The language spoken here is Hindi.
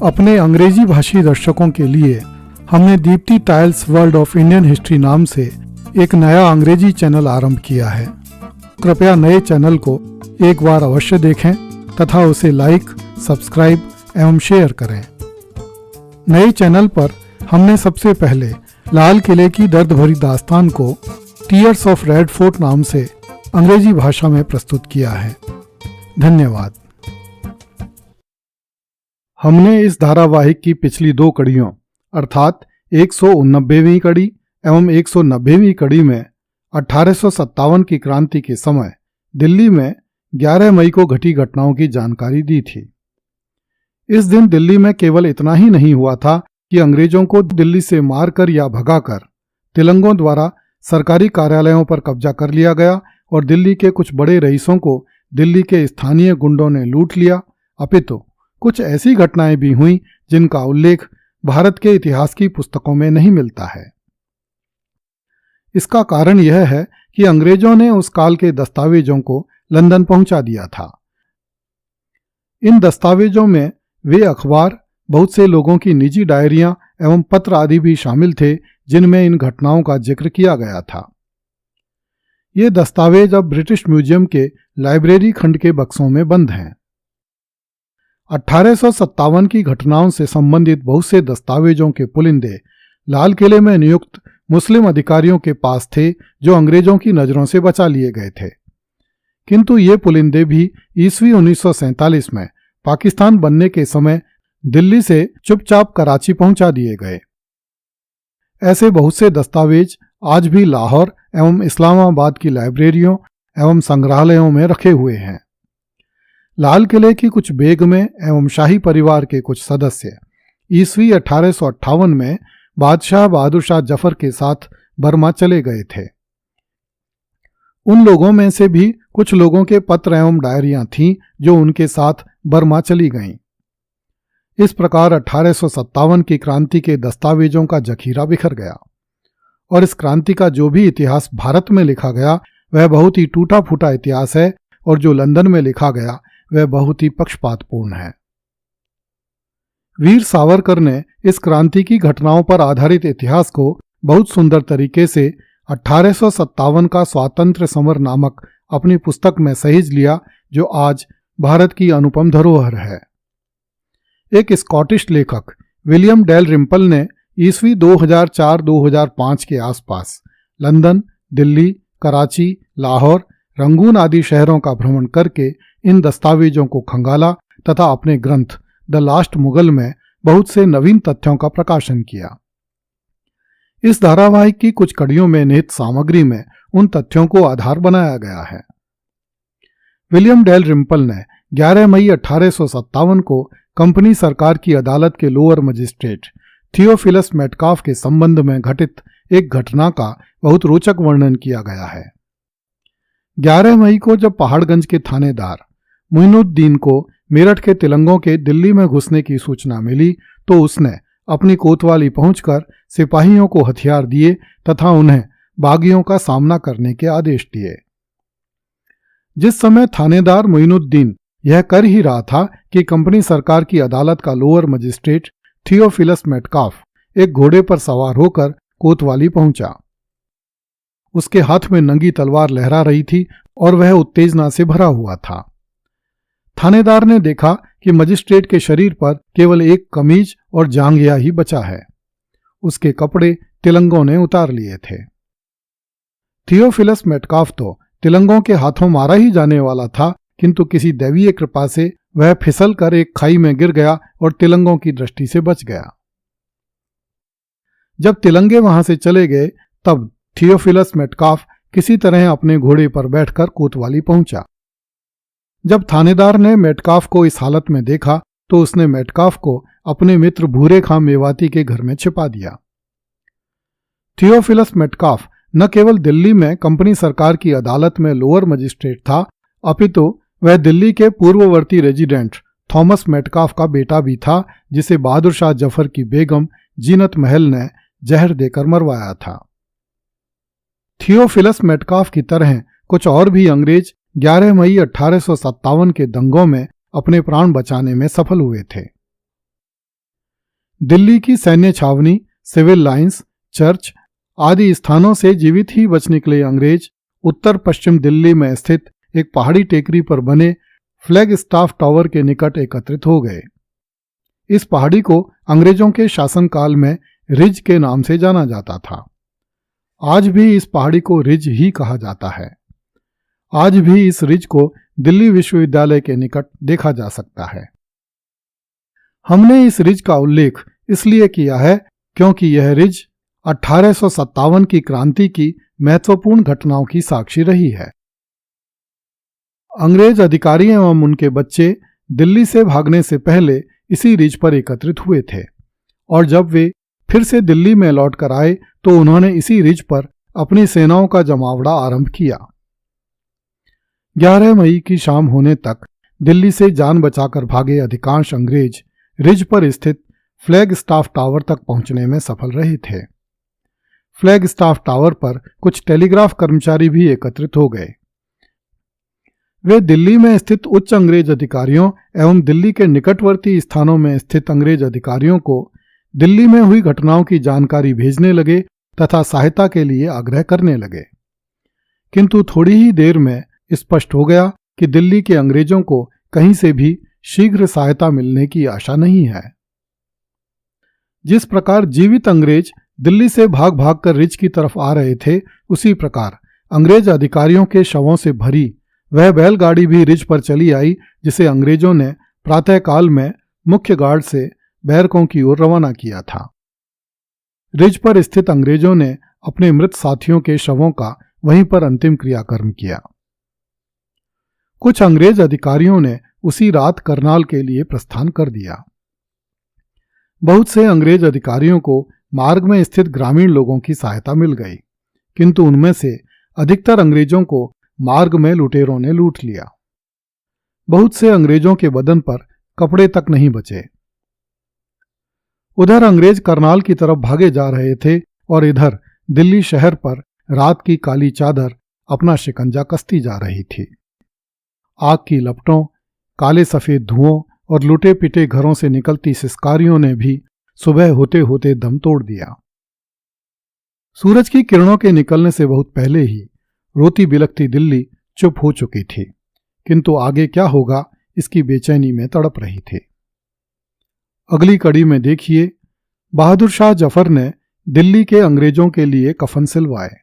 अपने अंग्रेजी भाषी दर्शकों के लिए हमने Deepti tiles world of Indian history नाम से एक नया अंग्रेजी चैनल आरंभ किया है। कृपया नए चैनल को एक बार अवश्य देखें तथा उसे लाइक, सब्सक्राइब एवं शेयर करें। नए चैनल पर हमने सबसे पहले लाल किले की दर्द भरी दास्तान को टीयर्स ऑफ रेड फोर्ट नाम से अंग्रेजी भाषा में प्रस्तुत किया है। धन्यवाद। हमने इस धारावाहिक की पिछली 2 कड़ियों अर्थात 189वीं कड़ी एवं 190वीं कड़ी में 1857 की क्रांति के समय दिल्ली में 11 मई को घटी घटनाओं की जानकारी दी थी। इस दिन दिल्ली में केवल इतना ही नहीं हुआ था कि अंग्रेजों को दिल्ली से मारकर या भगाकर तिलंगों द्वारा सरकारी कार्यालयों पर कब्जा कर लिया गया और दिल्ली के कुछ बड़े रईसों को दिल्ली के स्थानीय गुंडों ने लूट लिया, अपितु कुछ ऐसी घटनाएं भी हुईं जिनका उल्लेख भारत के इतिहास की पुस्तकों में नहीं मिलता है। इसका कारण यह है कि अंग्रेजों ने उस काल के दस्तावेजों को लंदन पहुंचा दिया था। इन दस्तावेजों में वे अखबार, बहुत से लोगों की निजी डायरियां एवं पत्र आदि भी शामिल थे जिनमें इन घटनाओं का जिक्र किया गया था। ये दस्तावेज अब ब्रिटिश म्यूजियम के लाइब्रेरी खंड के बक्सों में बंद हैं। 1857 की घटनाओं से संबंधित बहुत से दस्तावेजों के पुलिंदे लाल किले में नियुक्त मुस्लिम अधिकारियों के पास थे जो अंग्रेजों की नजरों से बचा लिए गए थे, किंतु ये पुलिंदे भी ईस्वी 1947 में पाकिस्तान बनने के समय दिल्ली से चुपचाप कराची पहुंचा दिए गए। ऐसे बहुत से दस्तावेज आज भी लाहौर एवं इस्लामाबाद की लाइब्रेरियों एवं संग्रहालयों में रखे हुए हैं। लाल किले की कुछ बेगमें एवं शाही परिवार के कुछ सदस्य ईस्वी 1858 में बादशाह बहादुर शाह जफर के साथ बर्मा चले गए थे। उन लोगों में से भी कुछ लोगों के पत्र एवं डायरियां थीं जो उनके साथ बर्मा चली गईं। इस प्रकार 1857 की क्रांति के दस्तावेजों का जखीरा बिखर गया और इस क्रांति का जो भी इतिहास भारत में लिखा गया वह बहुत ही टूटा फूटा इतिहास है और जो लंदन में लिखा गया वह बहुत ही पक्षपातपूर्ण है। वीर सावरकर ने इस क्रांति की घटनाओं पर आधारित इतिहास को बहुत सुंदर तरीके से 1857 का स्वातंत्र्य समर नामक अपनी पुस्तक में सहेज लिया, जो आज भारत की अनुपम धरोहर है। एक स्कॉटिश लेखक विलियम डेल रिम्पल ने ईस्वी 2004-2005 के आसपास लंदन, दिल्ली, कराची, लाहौर, रंगून आदि शहरों का भ्रमण करके इन दस्तावेजों को खंगाला तथा अपने ग्रंथ द लास्ट मुगल में बहुत से नवीन तथ्यों का प्रकाशन किया। इस धारावाहिक की कुछ कड़ियों में निहित सामग्री में उन तथ्यों को आधार बनाया गया है। विलियम डेल रिम्पल ने 11 मई 1857 को कंपनी सरकार की अदालत के लोअर मजिस्ट्रेट थियोफिलस मेटकाफ के संबंध में घटित एक घटना का बहुत रोचक वर्णन किया गया है। 11 मई को जब पहाड़गंज के थानेदार मोइनुद्दीन को मेरठ के तिलंगों के दिल्ली में घुसने की सूचना मिली तो उसने अपनी कोतवाली पहुंचकर सिपाहियों को हथियार दिए तथा उन्हें बागियों का सामना करने के आदेश दिए। जिस समय थानेदार मोइनुद्दीन यह कर ही रहा था कि कंपनी सरकार की अदालत का लोअर मजिस्ट्रेट थियोफिलस मेटकाफ एक घोड़े पर सवार होकर कोतवाली पहुंचा। उसके हाथ में नंगी तलवार लहरा रही थी और वह उत्तेजना से भरा हुआ था। थानेदार ने देखा कि मजिस्ट्रेट के शरीर पर केवल एक कमीज और जांघिया ही बचा है। उसके कपड़े तिलंगों ने उतार लिए थे। थियोफिलस मेटकाफ तो तिलंगों के हाथों मारा ही जाने वाला था, किंतु किसी दैवीय कृपा से वह फिसल कर एक खाई में गिर गया और तिलंगों की दृष्टि से बच गया। जब तिलंगे वहां से चले गए तब थियोफिलस मेटकाफ किसी तरह अपने घोड़े पर बैठकर कोतवाली पहुंचा। जब थानेदार ने मेटकाफ को इस हालत में देखा तो उसने मेटकाफ को अपने मित्र भूरे खां मेवाती के घर में छिपा दिया। थियोफिलस मेटकाफ न केवल दिल्ली में कंपनी सरकार की अदालत में लोअर मजिस्ट्रेट था, अपितु वह दिल्ली के पूर्ववर्ती रेजिडेंट थॉमस मेटकाफ का बेटा भी था, जिसे बहादुर शाह जफर की बेगम जीनत महल ने जहर देकर मरवाया था। थियोफिलस मेटकाफ की तरह कुछ और भी अंग्रेज 11 मई 1857 के दंगों में अपने प्राण बचाने में सफल हुए थे। दिल्ली की सैन्य छावनी, सिविल लाइंस, चर्च आदि स्थानों से जीवित ही बच निकले अंग्रेज उत्तर पश्चिम दिल्ली में स्थित एक पहाड़ी टेकरी पर बने फ्लैग स्टाफ टावर के निकट एकत्रित हो गए। इस पहाड़ी को अंग्रेजों के शासनकाल में रिज के नाम से जाना जाता था। आज भी इस पहाड़ी को रिज ही कहा जाता है। आज भी इस रिज को दिल्ली विश्वविद्यालय के निकट देखा जा सकता है। हमने इस रिज का उल्लेख इसलिए किया है क्योंकि यह रिज 1857 की क्रांति की महत्वपूर्ण घटनाओं की साक्षी रही है। अंग्रेज अधिकारी एवं उनके बच्चे दिल्ली से भागने से पहले इसी रिज पर एकत्रित हुए थे और जब वे फिर से दिल्ली में लौट कर आए तो उन्होंने इसी रिज पर अपनी सेनाओं का जमावड़ा आरंभ किया। 11 मई की शाम होने तक दिल्ली से जान बचाकर भागे अधिकांश अंग्रेज रिज पर स्थित फ्लैग स्टाफ टावर तक पहुंचने में सफल रहे थे। फ्लैग स्टाफ टावर पर कुछ टेलीग्राफ कर्मचारी भी एकत्रित हो गए। वे दिल्ली में स्थित उच्च अंग्रेज अधिकारियों एवं दिल्ली के निकटवर्ती स्थानों में स्थित अंग्रेज अधिकारियों को दिल्ली में हुई घटनाओं की जानकारी भेजने लगे तथा सहायता के लिए आग्रह करने लगे। किंतु थोड़ी ही देर में स्पष्ट हो गया कि दिल्ली के अंग्रेजों को कहीं से भी शीघ्र सहायता मिलने की आशा नहीं है। जिस प्रकार जीवित अंग्रेज दिल्ली से भाग भाग कर रिज की तरफ आ रहे थे, उसी प्रकार अंग्रेज अधिकारियों के शवों से भरी वह बैलगाड़ी भी रिज पर चली आई, जिसे अंग्रेजों ने प्रातःकाल में मुख्य गार्ड से बैरकों की ओर रवाना किया था। रिज पर स्थित अंग्रेजों ने अपने मृत साथियों के शवों का वहीं पर अंतिम क्रियाकर्म किया। कुछ अंग्रेज अधिकारियों ने उसी रात करनाल के लिए प्रस्थान कर दिया। बहुत से अंग्रेज अधिकारियों को मार्ग में स्थित ग्रामीण लोगों की सहायता मिल गई, किंतु उनमें से अधिकतर अंग्रेजों को मार्ग में लुटेरों ने लूट लिया। बहुत से अंग्रेजों के बदन पर कपड़े तक नहीं बचे। उधर अंग्रेज करनाल की तरफ भागे जा रहे थे और इधर दिल्ली शहर पर रात की काली चादर अपना शिकंजा कसती जा रही थी। आग की लपटों, काले सफेद धुओं और लुटे पिटे घरों से निकलती सिसकारियों ने भी सुबह होते होते दम तोड़ दिया। सूरज की किरणों के निकलने से बहुत पहले ही रोती बिलखती दिल्ली चुप हो चुकी थी, किंतु आगे क्या होगा इसकी बेचैनी में तड़प रही थी। अगली कड़ी में देखिए, बहादुर शाह जफर ने दिल्ली के अंग्रेजों के लिए कफन सिलवाए।